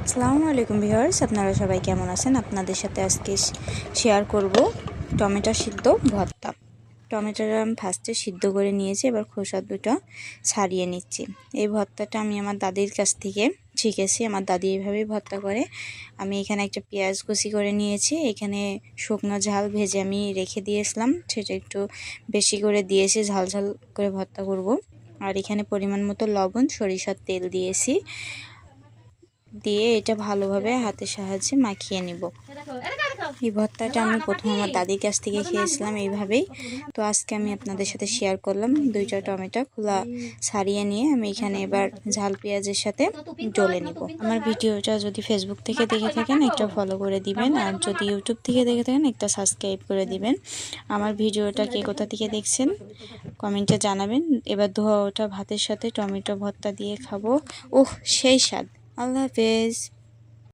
আসসালামু আলাইকুম ভিউয়ার্স, আপনারা সবাই কেমন আছেন? আপনাদের সাথে আজকে শেয়ার করব টমেটো সিদ্ধ ভর্তা। টমেটোটা আমি ফার্স্টে সিদ্ধ করে নিয়েছি, এবার খোসা দুটো ছাড়িয়ে নিচ্ছি। এই ভর্তাটা আমি আমার দাদির কাছ থেকে শিখেছি। আমার দাদি এইভাবেই ভর্তা করে। আমি এখানে একটা পেঁয়াজ কুচি করে নিয়েছি, এখানে শুকনো ঝাল ভেজে আমি রেখে দিয়েছিলাম, সেটা একটু বেশি করে দিয়েছি, ঝাল ঝাল করে ভর্তা করব। আর এখানে পরিমাণ মতো লবণ, সরিষার তেল দিয়েছি, দিয়ে এটা ভালোভাবে হাতের সাহায্যে মাখিয়ে নিব। এই ভর্তাটা আমি প্রথম আমার দাদির কাছ থেকে খেয়েছিলাম এইভাবেই। তো আজকে আমি আপনাদের সাথে শেয়ার করলাম। দুইটা টমেটো খোলা ছাড়িয়ে নিয়ে আমি এখানে এবার ঝাল পেঁয়াজের সাথে ডলে নিব। আমার ভিডিওটা যদি ফেসবুক থেকে দেখে থাকেন একটা ফলো করে দিবেন, আর যদি ইউটিউব থেকে দেখে থাকেন একটা সাবস্ক্রাইব করে দিবেন। আমার ভিডিওটা কে কোথা থেকে দেখছেন কমেন্টে জানাবেন। এবার ধোয়া ওঠা ভাতের সাথে টমেটো ভর্তা দিয়ে খাবো। ওহ, সেই স্বাদ। আল্লাহ হাফেজ।